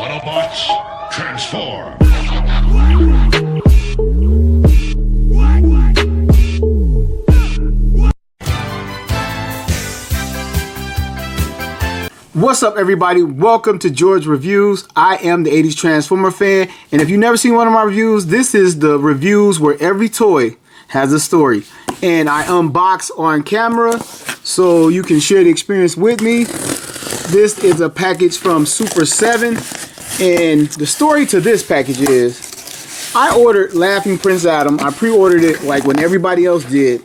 Autobots, transform! What's up, everybody? Welcome to George Reviews. I am the 80s Transformer fan, and if you've never seen one of my reviews, this is the reviews where every toy has a story. And I unbox on camera so you can share the experience with me. This is a package from Super 7, and the story to this package is I ordered Laughing Prince Adam. I pre-ordered it like when everybody else did,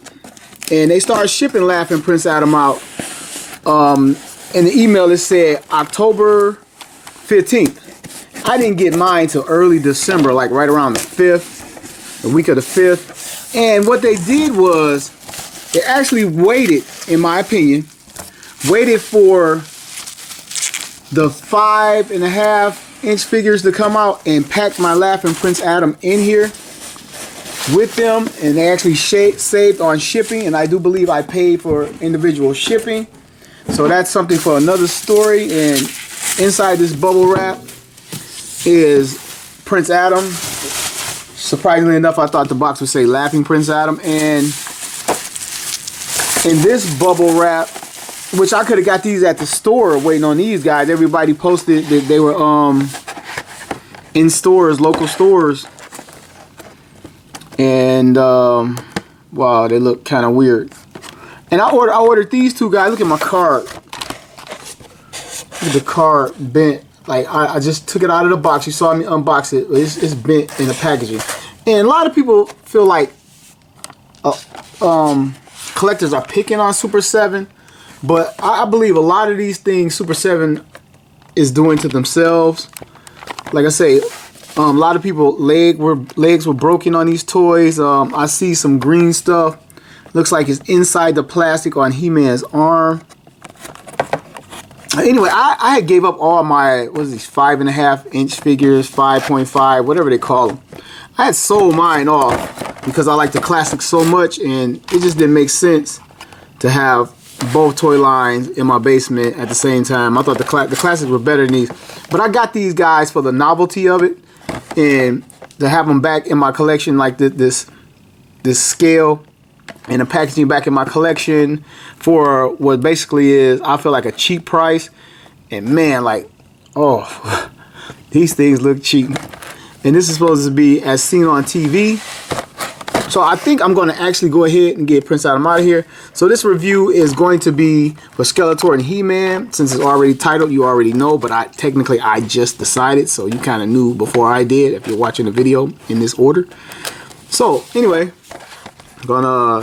and they started shipping Laughing Prince Adam out. In the email it said October 15th. I didn't get mine till early December, like right around the 5th, the week of the 5th. And what they did was they actually waited, in my opinion, waited for the 5.5-inch figures to come out and packed my Laughing Prince Adam in here with them. And they actually saved on shipping, and I do believe I paid for individual shipping. So that's something for another story. And inside this bubble wrap is Prince Adam. Surprisingly enough, I thought the box would say Laughing Prince Adam. And in this bubble wrap, which I could have got these at the store waiting on these guys. Everybody posted that they were in stores, local stores. And wow, they look kind of weird. And I ordered these two guys. Look at my card. Look at the card bent. Like I just took it out of the box. You saw me unbox it. It's bent in the packaging. And a lot of people feel like collectors are picking on Super 7, but I believe a lot of these things Super 7 is doing to themselves. Like I say, a lot of people legs were broken on these toys. I see some green stuff. Looks like it's inside the plastic on He-Man's arm. Anyway, I had gave up all my, what is these, 5.5-inch figures, 5.5, whatever they call them. I had sold mine off because I like the classics so much, and it just didn't make sense to have both toy lines in my basement at the same time. I thought the classics were better than these. But I got these guys for the novelty of it, and to have them back in my collection like this scale and the packaging back in my collection for what basically is, I feel like, a cheap price. And man, like, oh, these things look cheap. And this is supposed to be as seen on TV. So I think I'm going to actually go ahead and get Prince Adam out of here. So this review is going to be for Skeletor and He-Man. Since it's already titled, you already know, but I just decided, so you kind of knew before I did if you're watching the video in this order. So anyway, gonna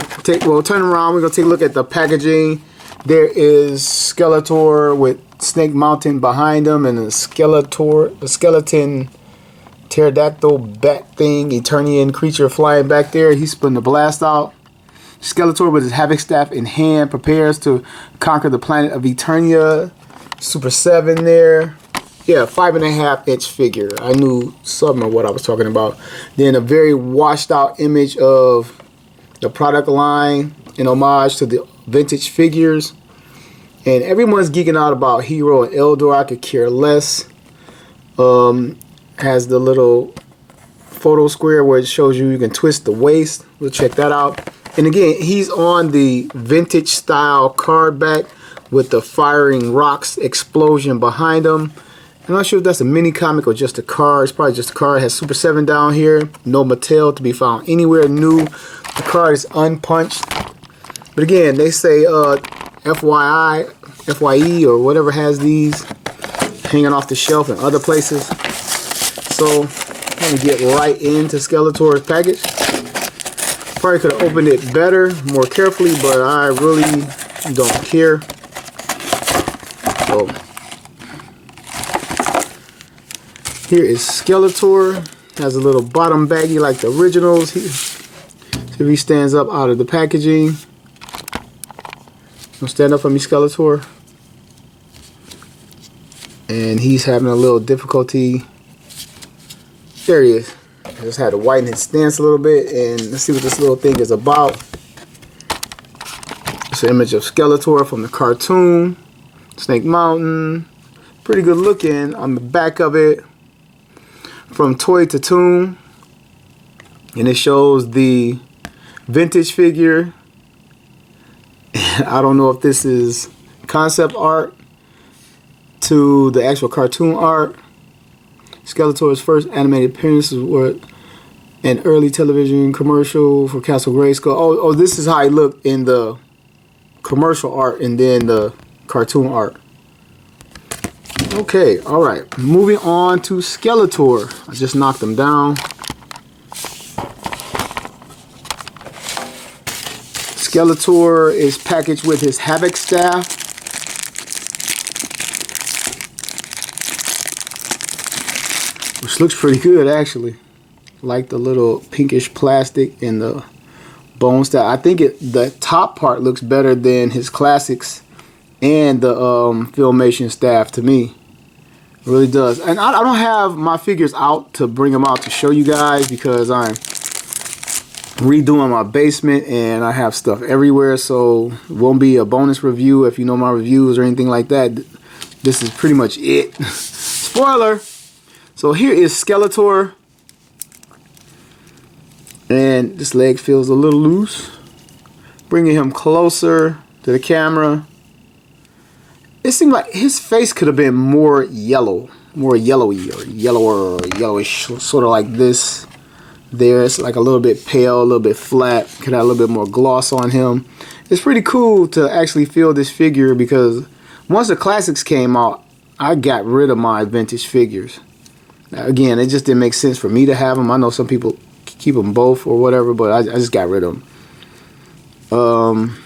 turn around. We're gonna take a look at the packaging. There is Skeletor with Snake Mountain behind him, and the skeleton pterodactyl bat thing, Eternian creature flying back there. He's putting the blast out. Skeletor with his Havoc Staff in hand prepares to conquer the planet of Eternia. Super 7 there. Yeah, 5.5-inch figure. I knew some of what I was talking about. Then a very washed out image of the product line in homage to the vintage figures. And everyone's geeking out about Hero and Eldor. I could care less. Has the little photo square where it shows you can twist the waist. We'll check that out. And again, he's on the vintage style card back with the firing rocks explosion behind him. I'm not sure if that's a mini comic or just a card. It's probably just a card. It has Super 7 down here. No Mattel to be found anywhere new. The card is unpunched. But again, they say FYI, FYE or whatever has these hanging off the shelf in other places. So I'm going to get right into Skeletor's package. Probably could have opened it better, more carefully, but I really don't care. So here is Skeletor. Has a little bottom baggie like the originals. Here he stands up out of the packaging. Gonna stand up for me, Skeletor. And he's having a little difficulty. There he is. I just had to widen his stance a little bit, and let's see what this little thing is about. It's an image of Skeletor from the cartoon. Snake Mountain. Pretty good looking on the back of it. from Toy to Tune, and it shows the vintage figure. I don't know if this is concept art to the actual cartoon art. Skeletor's first animated appearances were an early television commercial for Castle Grayskull. Oh, this is how he looked in the commercial art and then the cartoon art. Okay, alright. Moving on to Skeletor. I just knocked him down. Skeletor is packaged with his Havoc Staff. Which looks pretty good, actually. Like the little pinkish plastic and the bone staff. I think the top part looks better than his classics and the Filmation staff to me. It really does. And I don't have my figures out to bring them out to show you guys because I'm redoing my basement and I have stuff everywhere, so it won't be a bonus review if you know my reviews or anything like that. This is pretty much it. Spoiler! So here is Skeletor, and this leg feels a little loose. Bringing him closer to the camera. It seemed like his face could have been more yellow, more yellowy or yellower or yellowish, sort of like this. There, it's like a little bit pale, a little bit flat, could have a little bit more gloss on him. It's pretty cool to actually feel this figure because once the classics came out, I got rid of my vintage figures. Again, it just didn't make sense for me to have them. I know some people keep them both or whatever, but I just got rid of them.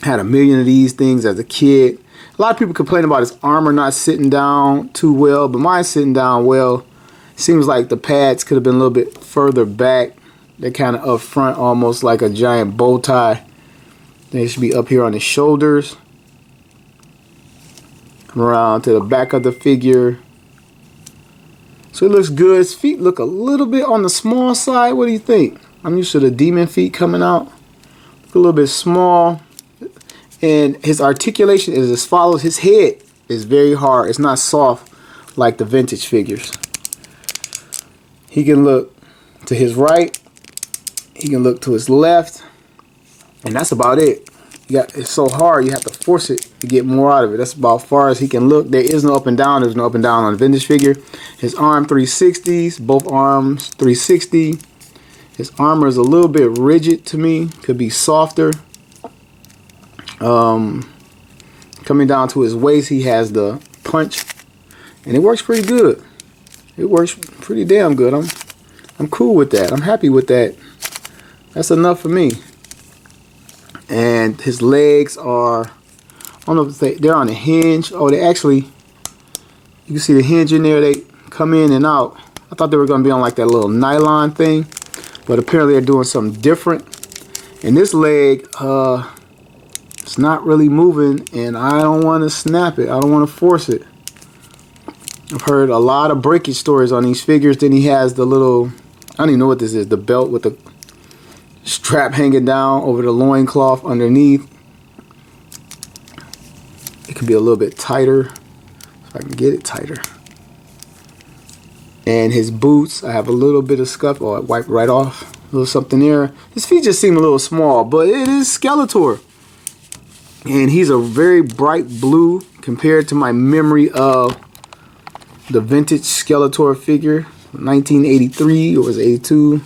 Had a million of these things as a kid. A lot of people complain about his armor not sitting down too well, but mine's sitting down well. Seems like the pads could have been a little bit further back. They're kind of up front, almost like a giant bow tie. They should be up here on his shoulders. Come around to the back of the figure. So it looks good. His feet look a little bit on the small side. What do you think? I'm used to the demon feet coming out. Look a little bit small. And his articulation is as follows. His head is very hard. It's not soft like the vintage figures. He can look to his right. He can look to his left. And that's about it. It's so hard, you have to force it to get more out of it. That's about as far as he can look. There is no up and down. There's no up and down on the vintage figure. His arm 360s. Both arms 360. His armor is a little bit rigid to me. Could be softer. Coming down to his waist, he has the punch. And it works pretty good. It works pretty damn good. I'm cool with that. I'm happy with that. That's enough for me. And his legs are, I don't know if they're on a hinge. Oh, they actually, you can see the hinge in there. They come in and out. I thought they were going to be on like that little nylon thing, but apparently they're doing something different. And this leg, it's not really moving, and I don't want to snap it. I don't want to force it. I've heard a lot of breakage stories on these figures. Then he has the little, I don't even know what this is, the belt with the strap hanging down over the loincloth underneath. It could be a little bit tighter, if I can get it tighter. And his boots, I have a little bit of scuff. Oh, I wiped right off. A little something there. His feet just seem a little small, but it is Skeletor. And he's a very bright blue compared to my memory of the vintage Skeletor figure, 1983 or was it 82?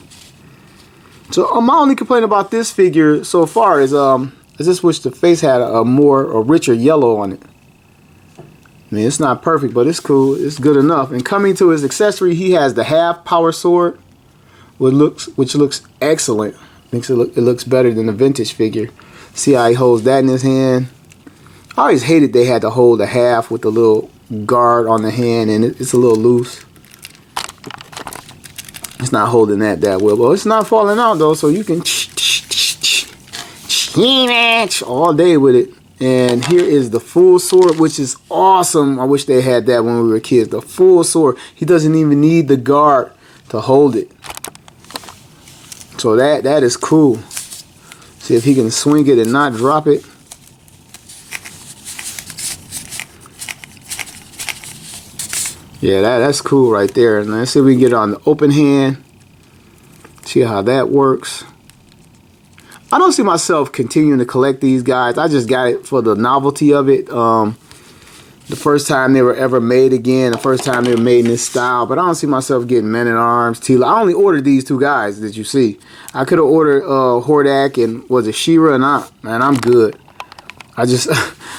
So my only complaint about this figure so far is I just wish the face had a richer yellow on it. I mean, it's not perfect, but it's cool. It's good enough. And coming to his accessory, he has the half power sword, which looks excellent. It looks better than the vintage figure. See how he holds that in his hand. I always hated they had to hold a half with the little guard on the hand, and it's a little loose. It's not holding that well, but it's not falling out though, so you can all day with it. And here is the full sword, which is awesome. I wish they had that when we were kids. The full sword. He doesn't even need the guard to hold it. So that is cool. See if he can swing it and not drop it. Yeah, that's cool right there. And let's see if we can get it on the open hand. See how that works. I don't see myself continuing to collect these guys. I just got it for the novelty of it. The first time they were ever made again. The first time they were made in this style. But I don't see myself getting Men-at-Arms, Tila. I only ordered these two guys that you see. I could have ordered Hordak and was it She-Ra, and I'm good. I just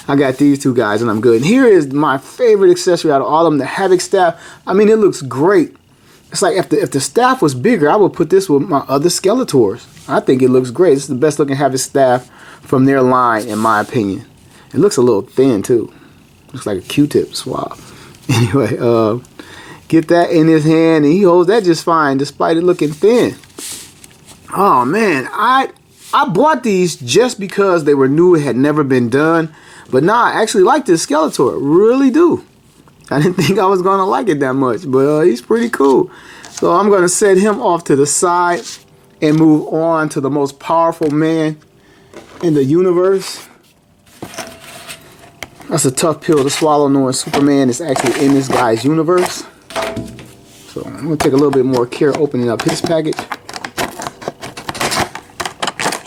I got these two guys and I'm good. And here is my favorite accessory out of all of them, the Havoc Staff. I mean, it looks great. It's like if the staff was bigger, I would put this with my other Skeletors. I think it looks great. It's the best looking Havoc Staff from their line, in my opinion. It looks a little thin too. Looks like a Q-tip swab. Anyway, get that in his hand, and he holds that just fine, despite it looking thin. Oh man, I bought these just because they were new, it had never been done. But nah, I actually like this Skeletor, really do. I didn't think I was gonna like it that much, but he's pretty cool. So I'm gonna set him off to the side and move on to the most powerful man in the universe. That's a tough pill to swallow, knowing Superman is actually in this guy's universe. So I'm gonna take a little bit more care opening up his package.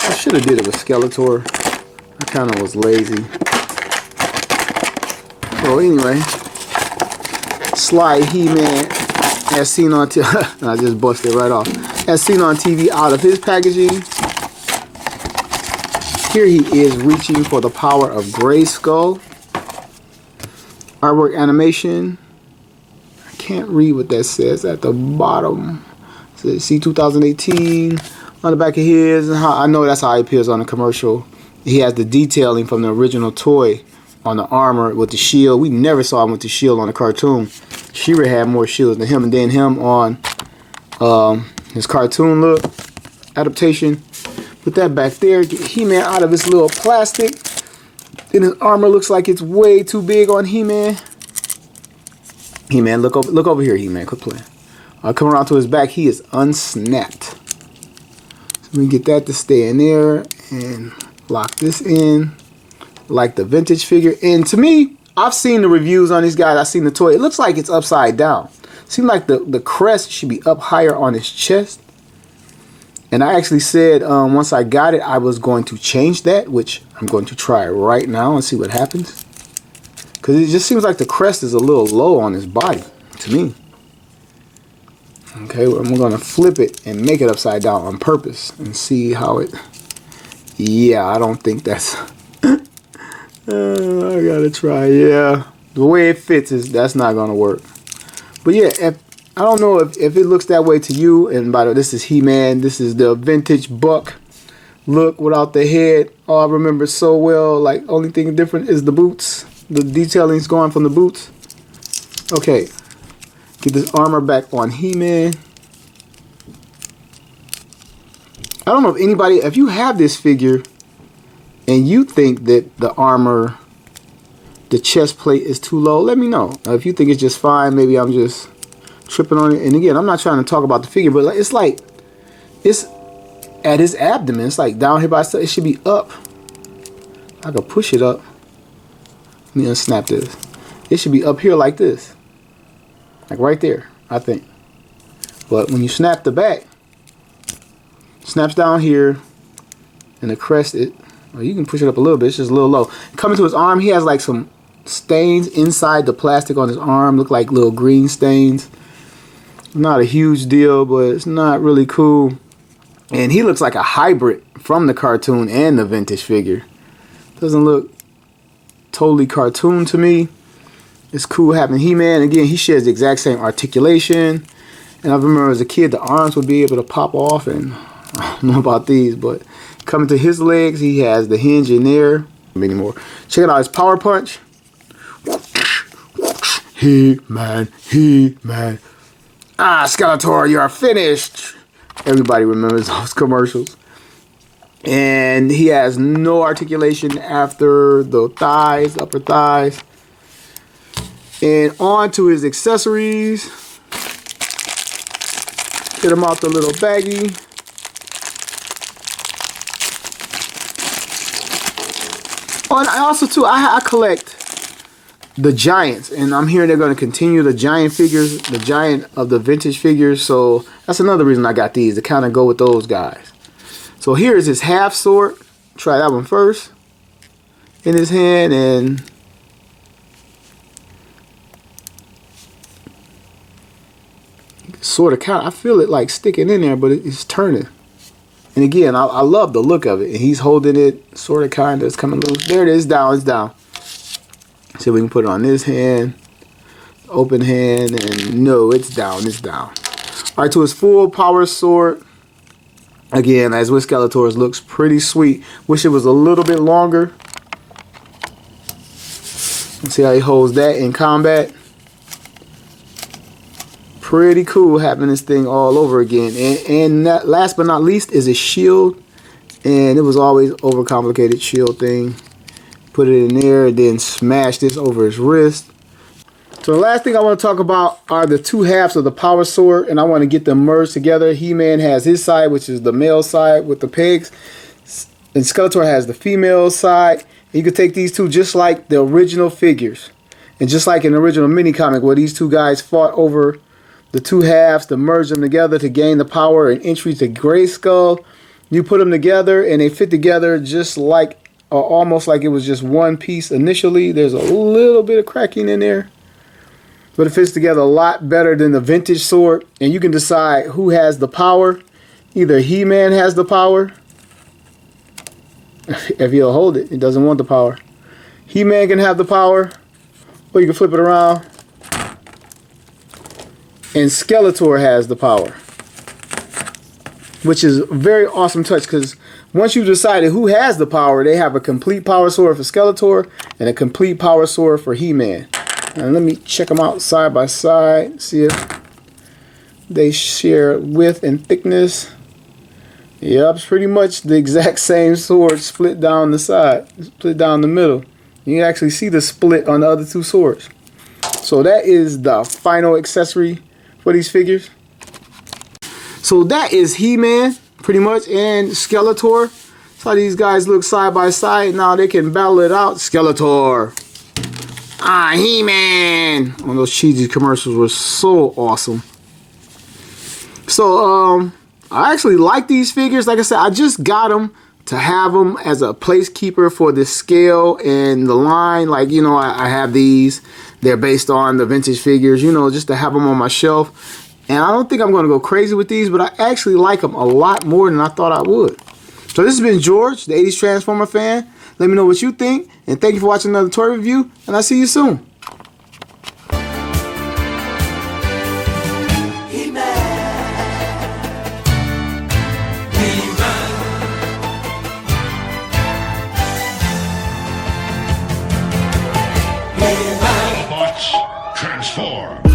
I should have did it with Skeletor. I kind of was lazy. So anyway, slide He-Man as seen on TV. I just busted right off. As seen on TV out of his packaging. Here he is reaching for the power of Grayskull. Artwork animation. I can't read what that says at the bottom. It says see 2018 on the back of his. And how I know that's how he appears on the commercial. He has the detailing from the original toy on the armor with the shield. We never saw him with the shield on the cartoon. She-Ra had more shields than him, and then him on his cartoon look adaptation. Put that back there. Get He-Man out of this little plastic. Then his armor looks like it's way too big on He-Man. He-Man, look over here, He-Man. Quit playing. Come around to his back. He is unsnapped. So we get that to stay in there and lock this in like the vintage figure. And to me, I've seen the reviews on these guys. I've seen the toy. It looks like it's upside down. Seems like the crest should be up higher on his chest. And I actually said once I got it, I was going to change that, which I'm going to try right now and see what happens. Because it just seems like the crest is a little low on his body, to me. Okay, well, I'm going to flip it and make it upside down on purpose and see how it... Yeah, I don't think that's... I gotta try, yeah. The way it fits, that's not going to work. But yeah, I don't know if it looks that way to you. And by the way, this is He-Man. This is the vintage buck look without the head. Oh, I remember so well. Like, only thing different is the boots. The detailing's gone from the boots. Okay. Get this armor back on He-Man. I don't know if anybody, if you have this figure and you think that the armor, the chest plate is too low, let me know. If you think it's just fine, maybe I'm just tripping on it. And again, I'm not trying to talk about the figure, but it's like, it's at his abdomen. It's like down here by itself. It should be up. I could push it up. Let me unsnap this. It should be up here like this. Like right there, I think. But when you snap the back, snaps down here, and the crest, well, you can push it up a little bit. It's just a little low. Coming to his arm, he has like some stains inside the plastic on his arm. Look like little green stains. Not a huge deal, but it's not really cool. And he looks like a hybrid from the cartoon and the vintage figure. Doesn't look totally cartoon to me. It's cool having He-Man. Again, he shares the exact same articulation. And I remember as a kid, the arms would be able to pop off. And I don't know about these, but coming to his legs, he has the hinge in there. Anymore. Check it out, his power punch. He-Man, He-Man. Ah, Skeletor, you are finished. Everybody remembers those commercials. And he has no articulation after the thighs, upper thighs. And on to his accessories. Get him out the little baggie. Oh, and I also too, I collect the Giants, and I'm hearing they're going to continue the Giant figures, the Giant of the vintage figures. So that's another reason I got these, to kind of go with those guys. So here is his half sword. Try that one first in his hand, and sort of I feel it like sticking in there, but it's turning. And again, I love the look of it. And he's holding it sort of kind of, it's coming loose. There it is, down, it's down. See if we can put it on this hand, open hand, and no, it's down, it's down. All right, to his full power sword. Again, as with Skeletor's, looks pretty sweet. Wish it was a little bit longer. Let's see how he holds that in combat. Pretty cool having this thing all over again. And last but not least is a shield. And it was always overcomplicated shield thing. Put it in there and then smash this over his wrist. So the last thing I want to talk about are the two halves of the power sword, and I want to get them merged together. He-Man has his side, which is the male side with the pegs, and Skeletor has the female side. And you could take these two just like the original figures, and just like an original mini comic where these two guys fought over the two halves to merge them together to gain the power and entry to Grayskull. You put them together and they fit together just like, or almost like it was just one piece initially. There's a little bit of cracking in there, but it fits together a lot better than the vintage sword. And you can decide who has the power. Either He-Man has the power. If he'll hold it, he doesn't want the power. He-Man can have the power, or you can flip it around. And Skeletor has the power, which is a very awesome touch, because once you've decided who has the power, they have a complete power sword for Skeletor and a complete power sword for He-Man. And let me check them out side by side, see if they share width and thickness. Yep, it's pretty much the exact same sword split down the side, split down the middle. You can actually see the split on the other two swords. So that is the final accessory for these figures. So that is He-Man, pretty much, and Skeletor. So these guys look side by side. Now they can battle it out. Skeletor. Ah, He-Man. One of those cheesy commercials was so awesome. So, I actually like these figures. Like I said, I just got them to have them as a placekeeper for the scale and the line. Like, you know, I have these. They're based on the vintage figures, you know, just to have them on my shelf. And I don't think I'm going to go crazy with these, but I actually like them a lot more than I thought I would. So this has been George, the 80s Transformer fan. Let me know what you think. And thank you for watching another toy review. And I'll see you soon. Transform!